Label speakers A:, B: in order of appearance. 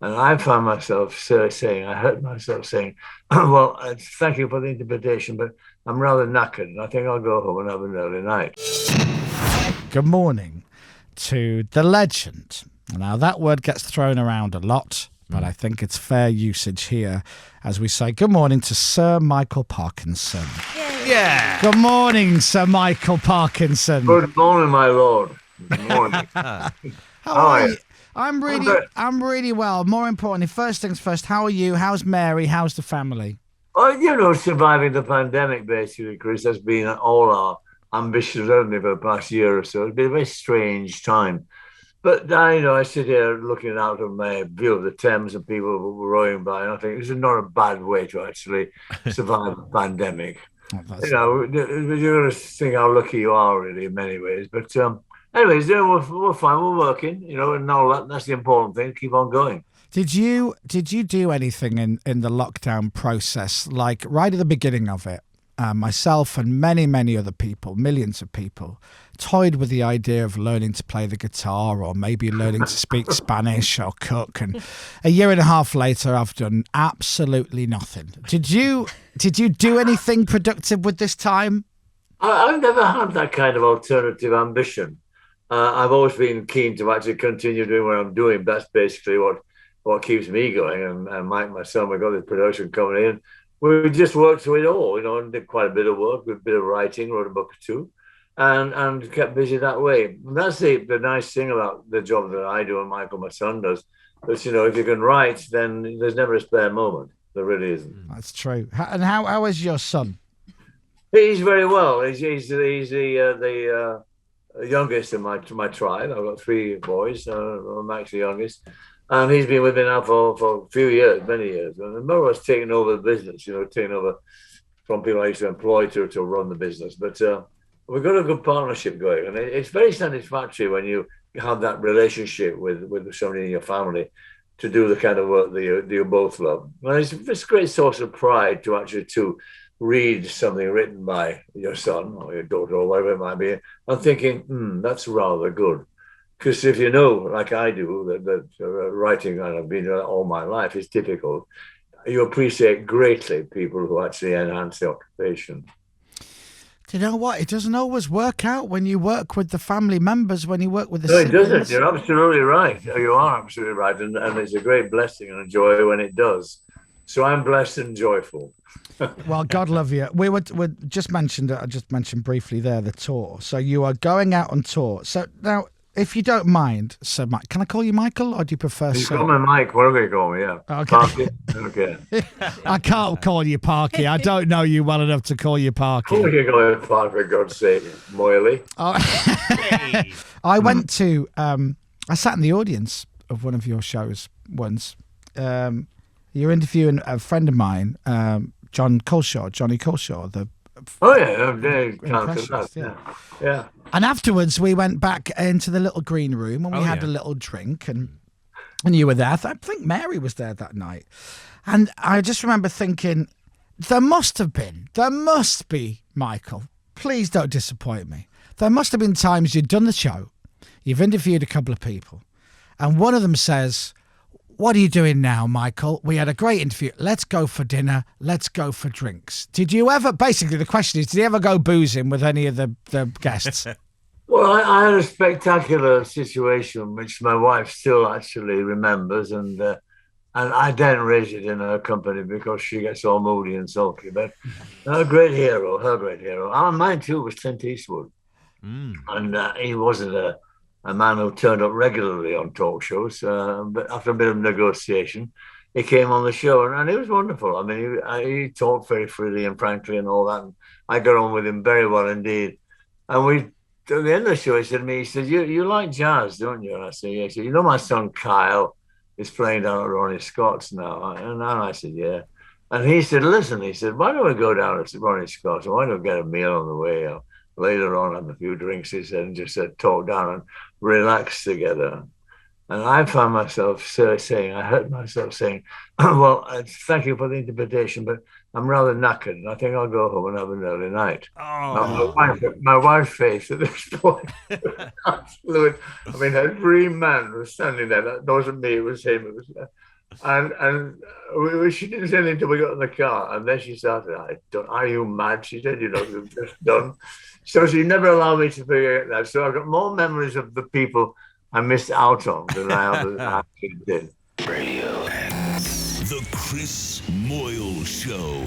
A: And I found myself saying, I heard myself saying, well, thank you for the interpretation, but I'm rather knackered. And I think I'll go home and have an early night.
B: Good morning to the legend. Now, that word gets thrown around a lot, but I think it's fair usage here as we say good morning to Sir Michael Parkinson.
C: Yeah.
B: Good morning, Sir Michael Parkinson.
A: Good morning, my lord. Good morning.
B: How are you? I'm really well. More importantly, first things first, how are you? How's Mary? How's the family?
A: Well, surviving the pandemic, basically, Chris, has been all our ambitions, hasn't it, for the past year or so. It's been a very strange time. But I sit here looking out of my view of the Thames and people rowing by, and I think this is not a bad way to actually survive a pandemic. You're going to think how lucky you are, really, in many ways. But anyways, we're fine. We're working, and all that's the important thing. Keep on going.
B: Did you do anything in the lockdown process, like right at the beginning of it? Myself and many other people, millions of people, toyed with the idea of learning to play the guitar or maybe learning to speak Spanish or cook. And a year and a half later, I've done absolutely nothing. Did you do anything productive with this time?
A: I've never had that kind of alternative ambition. I've always been keen to actually continue doing what I'm doing. That's basically what keeps me going. And Mike, my son, we got this production coming in. We just worked through it all, and did quite a bit of work, a bit of writing, wrote a book or two, and kept busy that way. And that's the nice thing about the job that I do and Michael, my son, does. But, if you can write, then there's never a spare moment. There really isn't.
B: That's true. And how is your son?
A: He's very well. He's the youngest in my tribe. I've got three boys. I'm actually youngest. And he's been with me now for a few years, many years. And more or less taken over the business, taking over from people I used to employ to run the business. But we've got a good partnership going. And it's very satisfactory when you have that relationship with somebody in your family to do the kind of work that you both love. And it's a great source of pride to actually to read something written by your son or your daughter or whatever it might be, and thinking, that's rather good. Because if you know, like I do, that writing, and I've been all my life, is difficult, you appreciate greatly people who actually enhance the occupation.
B: Do you know what? It doesn't always work out when you work with the family members, when you work with the
A: siblings. No, it doesn't.
B: siblings.
A: You're absolutely right. You are absolutely right. And it's a great blessing and a joy when it does. So I'm blessed and joyful.
B: Well, God love you. We just mentioned it. I just mentioned briefly there the tour. So you are going out on tour. So now, if you don't mind, so Mike, can I call you Michael, or do you prefer?
A: You call me Mike. Whatever you call me, yeah.
B: Okay.
A: Parky? Okay.
B: I can't call you Parky. I don't know you well enough to call you Parky.
A: You can call me Parky, for God's sake, Moyles.
B: Hey. I went to. I sat in the audience of one of your shows once. You're interviewing a friend of mine, Johnny Colshaw, the.
A: Oh yeah, yeah.
B: And afterwards, we went back into the little green room and we had a little drink, and you were there. I think Mary was there that night, and I just remember thinking, there must be, Michael. Please don't disappoint me. There must have been times you'd done the show, you've interviewed a couple of people, and one of them says, "What are you doing now, Michael? We had a great interview. Let's go for dinner. Let's go for drinks." Did you ever, basically the question is, did you ever go boozing with any of the guests?
A: Well, I had a spectacular situation, which my wife still actually remembers, and I don't raise it in her company because she gets all moody and sulky. But her great hero, and mine too, was Clint Eastwood. And he wasn't a man who turned up regularly on talk shows, but after a bit of negotiation, he came on the show, and it was wonderful. I mean, he talked very freely and frankly and all that, and I got on with him very well indeed. And at the end of the show, he said to me, he said, you like jazz, don't you? And I said, yeah. He said, my son Kyle is playing down at Ronnie Scott's now. And I said, yeah. And he said, listen, why don't we go down to Ronnie Scott's, and why don't we get a meal on the way? Later on, have a few drinks, he said, and just talk down and relax together. And I found myself saying, I heard myself saying, well, thank you for the invitation, but I'm rather knackered, and I think I'll go home and have an early night. My wife's face at this point, absolute. I mean, a dream man was standing there. That wasn't me; it was him. It was, she didn't say anything until we got in the car, and then she started. I don't. Are you mad? She said, "You know, you've just done." So she never allowed me to forget that. So I've got more memories of the people I missed out on than I actually did.
C: Radio. The Chris Moyles Show.